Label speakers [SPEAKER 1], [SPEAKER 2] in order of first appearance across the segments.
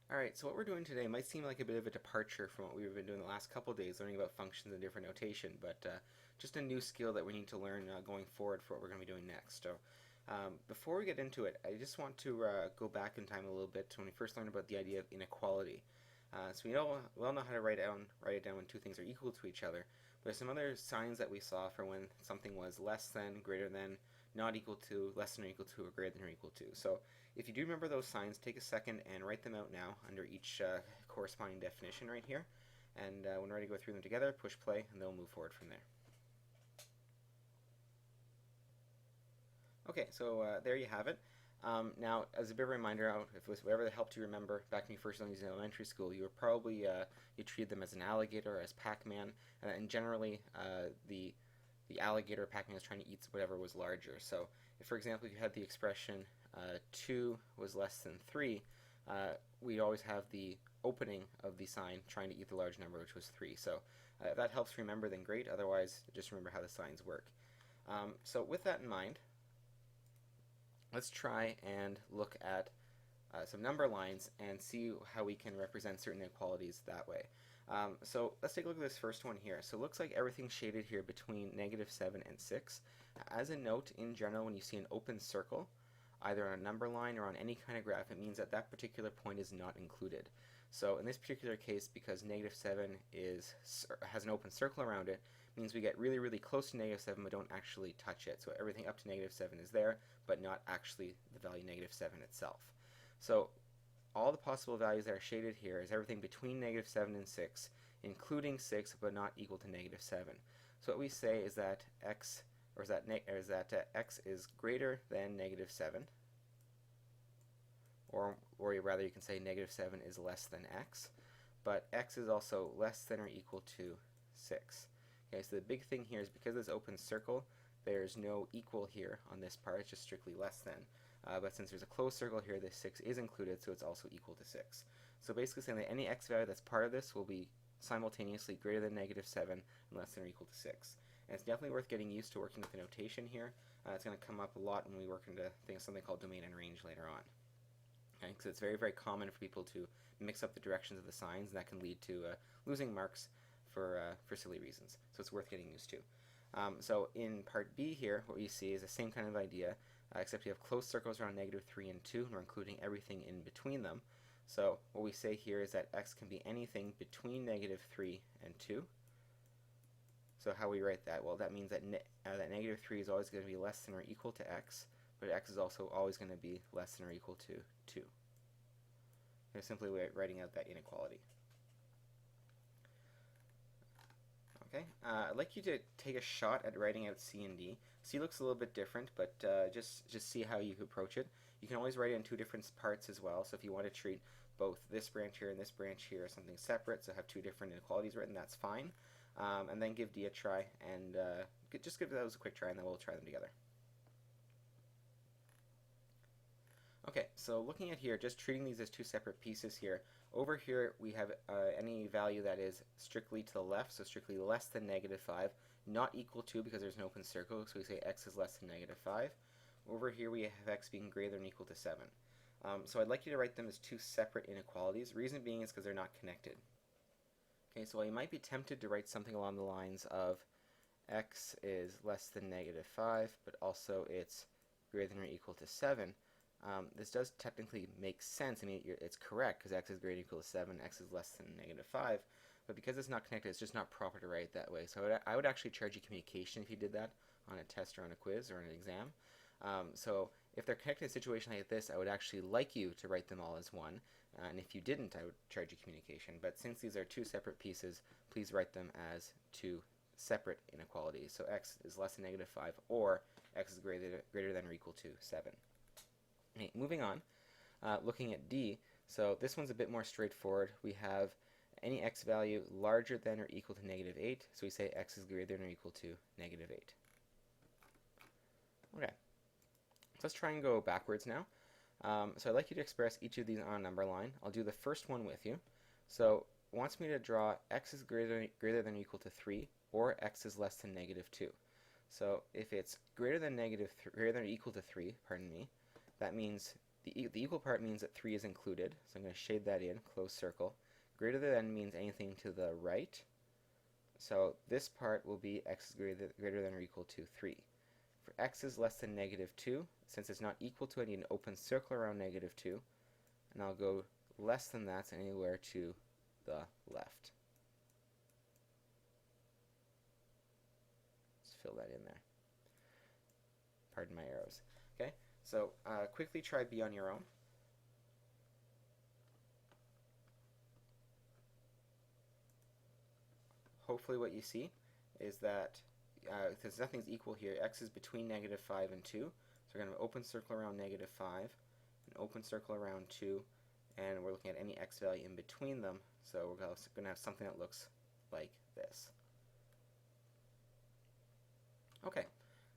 [SPEAKER 1] Alright, so what we're doing today might seem like a bit of a departure from what we've been doing the last couple of days, learning about functions and different notation, but just a new skill that we need to learn going forward for what we're going to be doing next. So before we get into it, I just want to go back in time a little bit to when we first learned about the idea of inequality. So we all know how to write it down when two things are equal to each other, but there's some other signs that we saw for when something was less than, greater than, not equal to, less than or equal to, or greater than or equal to. So if you do remember those signs, take a second and write them out now under each corresponding definition right here. And when we're ready to go through them together, push play and they'll move forward from there. Okay, so there you have it. Now, as a bit of a reminder, if it was whatever that helped you remember back when you first learned these in elementary school, you were probably you treated them as an alligator or as Pac-Man, and generally the alligator or Pac-Man is trying to eat whatever was larger. So, if for example you had the expression 2 was less than 3, we always have the opening of the sign trying to eat the large number, which was 3. So, if that helps remember, then great. Otherwise, just remember how the signs work. So, with that in mind, let's try and look at some number lines and see how we can represent certain inequalities that way. So let's take a look at this first one here. So it looks like everything's shaded here between -7 and 6. As a note, in general, when you see an open circle, either on a number line or on any kind of graph, it means that that particular point is not included. So in this particular case, because -7 has an open circle around it, means we get really, really close to -7 but don't actually touch it. So everything up to -7 is there, but not actually the value -7 itself. So all the possible values that are shaded here is everything between -7 and 6, including 6, but not equal to -7. So what we say is that x is greater than -7, or rather you can say -7 is less than x, but x is also less than or equal to 6. Okay, so the big thing here is because this open circle, there's no equal here on this part, it's just strictly less than. But since there's a closed circle here, this 6 is included, so it's also equal to 6. So basically saying that any x value that's part of this will be simultaneously greater than -7 and less than or equal to 6. And it's definitely worth getting used to working with the notation here. It's going to come up a lot when we work into something called domain and range later on. Okay, because it's very, very common for people to mix up the directions of the signs, and that can lead to losing marks for silly reasons. So it's worth getting used to. So in part B here, what we see is the same kind of idea, except you have closed circles around -3 and 2, and we're including everything in between them. So what we say here is that x can be anything between -3 and 2. So how we write that? Well, that means that, that -3 is always going to be less than or equal to x, but x is also always going to be less than or equal to 2. They're simply writing out that inequality. Okay, I'd like you to take a shot at writing out C and D. C looks a little bit different, but just see how you approach it. You can always write it in two different parts as well, so if you want to treat both this branch here and this branch here as something separate, so have two different inequalities written, that's fine. And then give D a try, and just give those a quick try, and then we'll try them together. Okay, so looking at here, just treating these as two separate pieces here. Over here we have any value that is strictly to the left, so strictly less than -5, not equal to because there's an open circle, so we say x is less than -5. Over here we have x being greater than or equal to 7. So I'd like you to write them as two separate inequalities. Reason being is because they're not connected. Okay, so while you might be tempted to write something along the lines of x is less than -5, but also it's greater than or equal to 7, this does technically make sense. I mean, it's correct because x is greater than or equal to 7, x is less than -5, but because it's not connected, it's just not proper to write it that way. So I would actually charge you communication if you did that on a test or on a quiz or an exam. So if they're connected in a situation like this, I would actually like you to write them all as one, and if you didn't, I would charge you communication. But since these are two separate pieces, please write them as two separate inequalities. So x is less than -5, or x is greater than or equal to 7. Okay, moving on, looking at D, so this one's a bit more straightforward. We have any x value larger than or equal to -8, so we say x is greater than or equal to -8. Okay, so let's try and go backwards now. So I'd like you to express each of these on a number line. I'll do the first one with you. So it wants me to draw x is greater than or equal to 3, or x is less than -2. So if it's greater than or equal to 3, pardon me, that means The equal part means that 3 is included, so I'm going to shade that in, close circle. Greater than means anything to the right, so this part will be x is greater than or equal to 3. For x is less than negative 2, since it's not equal to, I need an open circle around negative 2, and I'll go less than that, so anywhere to the left. Let's fill that in there. Pardon my arrows. Okay, so quickly try B on your own. Hopefully what you see is that because nothing's equal here, x is between negative 5 and 2, so we're going to have an open circle around negative 5, an open circle around 2, and we're looking at any x value in between them, so we're going to have something that looks like this. Okay,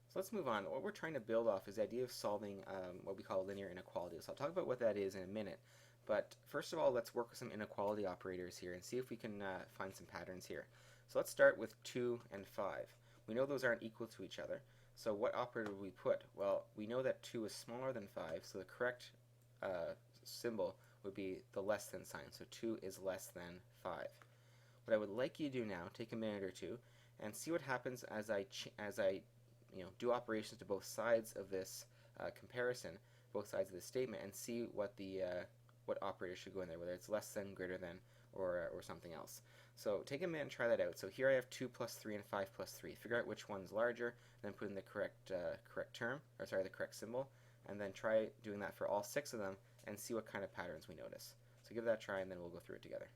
[SPEAKER 1] so let's move on. What we're trying to build off is the idea of solving what we call linear inequalities. So I'll talk about what that is in a minute, but first of all, let's work with some inequality operators here and see if we can find some patterns here. So let's start with 2 and 5. We know those aren't equal to each other, so what operator would we put? Well, we know that 2 is smaller than 5, so the correct symbol would be the less than sign, so 2 is less than 5. What I would like you to do now, take a minute or two, and see what happens as I do operations to both sides of this comparison, both sides of this statement, and see what what operator should go in there, whether it's less than, greater than, or something else. So take a minute and try that out. So here I have 2 plus 3 and 5 plus 3. Figure out which one's larger, then put in the correct the correct symbol, and then try doing that for all 6 of them and see what kind of patterns we notice. So give that a try and then we'll go through it together.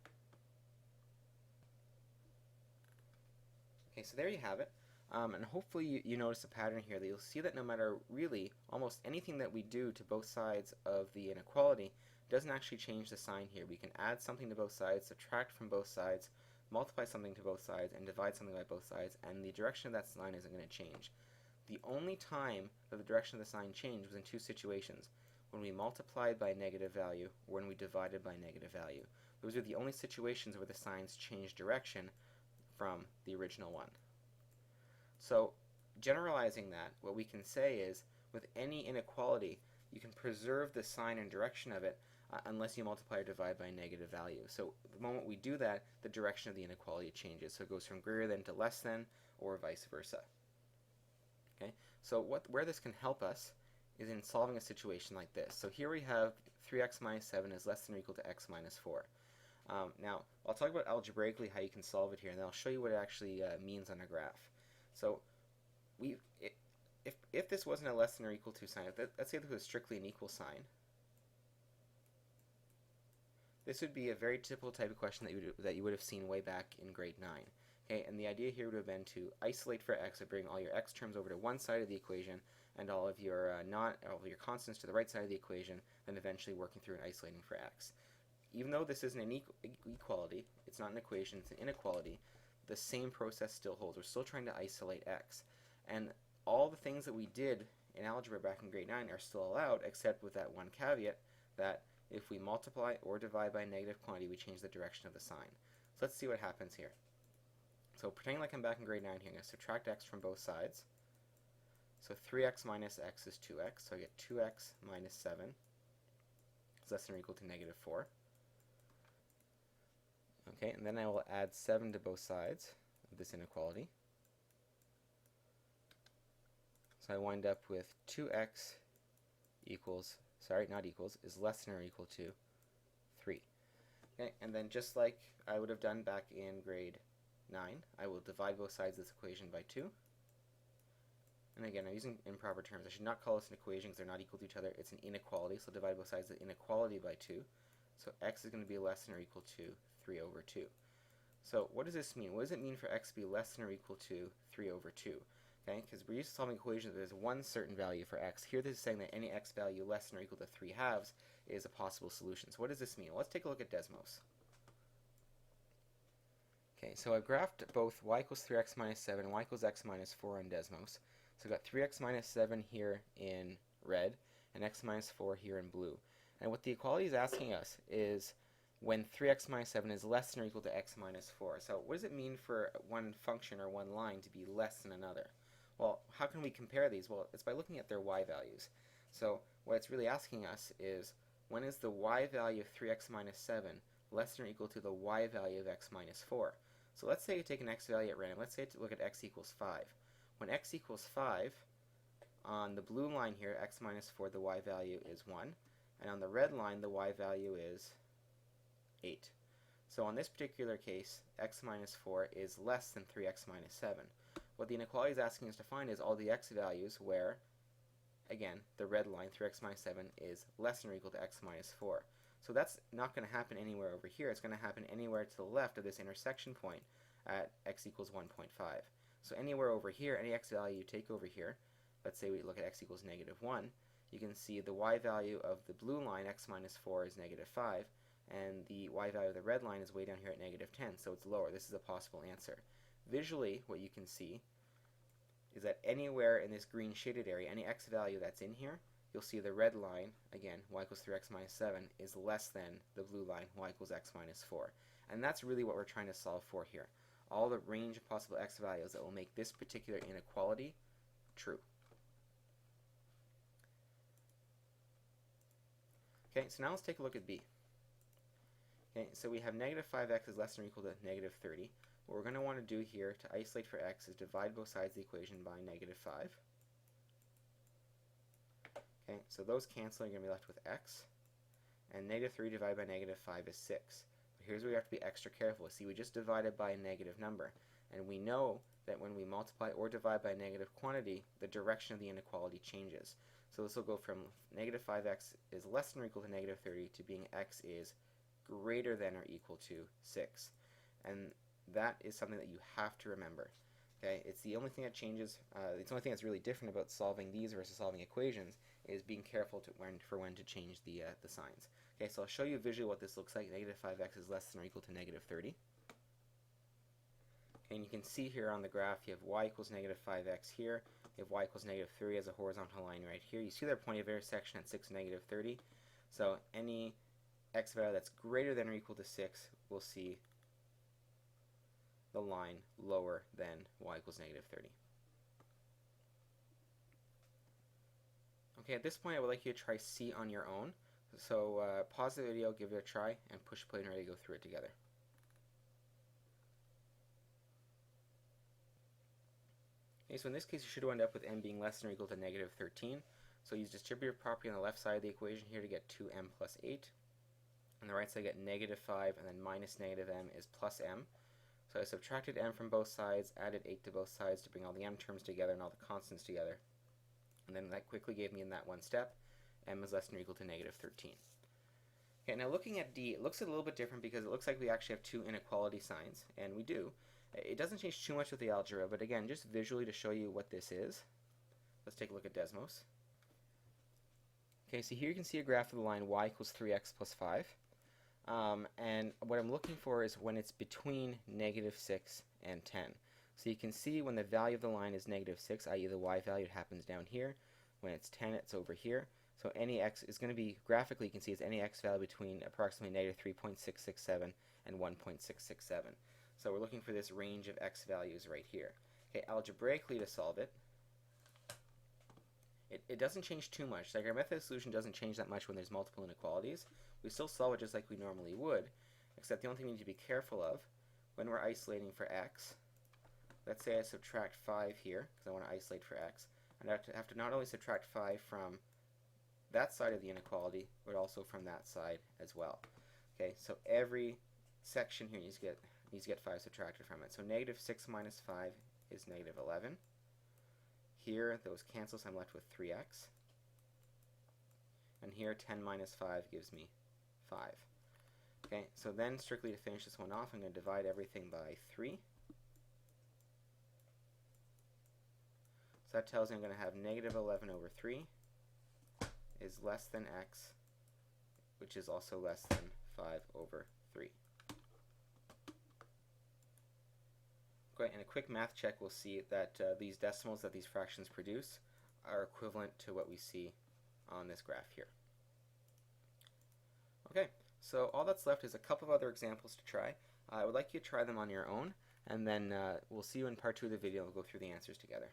[SPEAKER 1] Okay, so there you have it. And hopefully you notice a pattern here that you'll see that no matter really almost anything that we do to both sides of the inequality doesn't actually change the sign here. We can add something to both sides, subtract from both sides, multiply something to both sides, and divide something by both sides, and the direction of that sign isn't going to change. The only time that the direction of the sign changed was in 2 situations, when we multiplied by a negative value or when we divided by a negative value. Those are the only situations where the signs change direction from the original one. So generalizing that, what we can say is with any inequality, you can preserve the sign and direction of it unless you multiply or divide by a negative value. So the moment we do that, the direction of the inequality changes. So it goes from greater than to less than, or vice versa. Okay. So where this can help us is in solving a situation like this. So here we have 3x minus 7 is less than or equal to x minus 4. Now, I'll talk about algebraically how you can solve it here, and then I'll show you what it actually means on a graph. So if this wasn't a less than or equal to sign, let's say this was strictly an equal sign, this would be a very typical type of question that you would have seen way back in grade 9. Okay, and the idea here would have been to isolate for x, so bring all your x terms over to one side of the equation, and all of your constants to the right side of the equation, then eventually working through and isolating for x. Even though this isn't an equality, it's not an equation, it's an inequality, the same process still holds. We're still trying to isolate x. And all the things that we did in algebra back in grade 9 are still allowed, except with that one caveat that if we multiply or divide by a negative quantity, we change the direction of the sign. So let's see what happens here. So pretending like I'm back in grade 9 here, I'm going to subtract x from both sides. So 3x minus x is 2x, so I get 2x minus 7 is less than or equal to negative 4. Okay, and then I will add 7 to both sides of this inequality. So I wind up with 2x is less than or equal to 3. Okay, and then just like I would have done back in grade 9, I will divide both sides of this equation by 2. And again, I'm using improper terms. I should not call this an equation because they're not equal to each other. It's an inequality, so divide both sides of the inequality by 2. So x is going to be less than or equal to 3 over 2. So what does this mean? What does it mean for x to be less than or equal to 3 over 2? Okay, because we're used to solving equations where there's one certain value for x. Here this is saying that any x value less than or equal to 3 halves is a possible solution. So what does this mean? Well, let's take a look at Desmos. Okay, so I've graphed both y equals 3x minus 7 and y equals x minus 4 on Desmos. So I've got 3x minus 7 here in red and x minus 4 here in blue. And what the equality is asking us is when 3x minus 7 is less than or equal to x minus 4. So what does it mean for one function or one line to be less than another? Well, how can we compare these? Well, it's by looking at their y values. So what it's really asking us is, when is the y value of 3x minus 7 less than or equal to the y value of x minus 4? So let's say you take an x value at random. Let's say to look at x equals 5. When x equals 5, on the blue line here, x minus 4, the y value is 1. And on the red line, the y value is 8. So on this particular case, x minus 4 is less than 3x minus 7. What the inequality is asking us to find is all the x values where, again, the red line, 3x minus 7, is less than or equal to x minus 4. So that's not going to happen anywhere over here. It's going to happen anywhere to the left of this intersection point at x equals 1.5. So anywhere over here, any x value you take over here, let's say we look at x equals negative 1, you can see the y value of the blue line, x minus 4, is negative 5, and the y value of the red line is way down here at negative 10, so it's lower. This is a possible answer. Visually, what you can see is that anywhere in this green shaded area, any x value that's in here, you'll see the red line, again, y equals 3x minus 7, is less than the blue line, y equals x minus 4. And that's really what we're trying to solve for here. All the range of possible x values that will make this particular inequality true. Okay, so now let's take a look at B. Okay, so we have negative 5x is less than or equal to negative 30. What we're going to want to do here to isolate for x is divide both sides of the equation by negative 5. Okay, so those cancel, you're going to be left with x. And negative 3 divided by negative 5 is 6. But here's where we have to be extra careful. See, we just divided by a negative number. And we know that when we multiply or divide by a negative quantity, the direction of the inequality changes. So this will go from negative 5x is less than or equal to negative 30 to being x is greater than or equal to 6. And that is something that you have to remember. Okay, it's the only thing that changes. It's the only thing that's really different about solving these versus solving equations is being careful to when to change the signs. Okay, so I'll show you visually what this looks like. Negative 5x is less than or equal to negative 30. And you can see here on the graph you have y equals negative 5x here. You have y equals negative 3 as a horizontal line right here. You see their point of intersection at 6 and negative 30. So any x value that's greater than or equal to 6 will see the line lower than y equals negative 30. Okay, at this point I would like you to try C on your own. So pause the video, give it a try, and push play and ready to go through it together. Okay, so in this case you should wind up with m being less than or equal to negative 13. So use distributive property on the left side of the equation here to get 2m plus 8. On the right side I get negative 5, and then minus negative m is plus m. So I subtracted m from both sides, added 8 to both sides to bring all the m terms together and all the constants together. And then that quickly gave me in that one step, m is less than or equal to negative 13. Okay, now looking at D, it looks a little bit different because it looks like we actually have two inequality signs, and we do. It doesn't change too much with the algebra, but again, just visually to show you what this is, let's take a look at Desmos. Okay, so here you can see a graph of the line y equals 3x plus 5. And what I'm looking for is when it's between negative 6 and 10. So you can see when the value of the line is negative 6, i.e. the y value, it happens down here. When it's 10, it's over here. So any x is going to be, graphically you can see it's any x value between approximately negative 3.667 and 1.667. So we're looking for this range of x values right here. Okay, algebraically to solve it, it doesn't change too much. Like our method of solution doesn't change that much when there's multiple inequalities. We still solve it just like we normally would, except the only thing we need to be careful of when we're isolating for x, let's say I subtract 5 here, because I want to isolate for x, and I have to not only subtract 5 from that side of the inequality, but also from that side as well. Okay, so every section here needs to get 5 subtracted from it. So negative 6 minus 5 is negative 11. Here, those cancel, so I'm left with 3x. And here, 10 minus 5 gives me 5. Okay, so then strictly to finish this one off, I'm going to divide everything by 3. So that tells me I'm going to have negative 11 over 3 is less than x, which is also less than 5 over 3. Okay, and a quick math check will see that these decimals that these fractions produce are equivalent to what we see on this graph here. Okay, so all that's left is a couple of other examples to try. I would like you to try them on your own, and then we'll see you in part 2 of the video. We'll go through the answers together.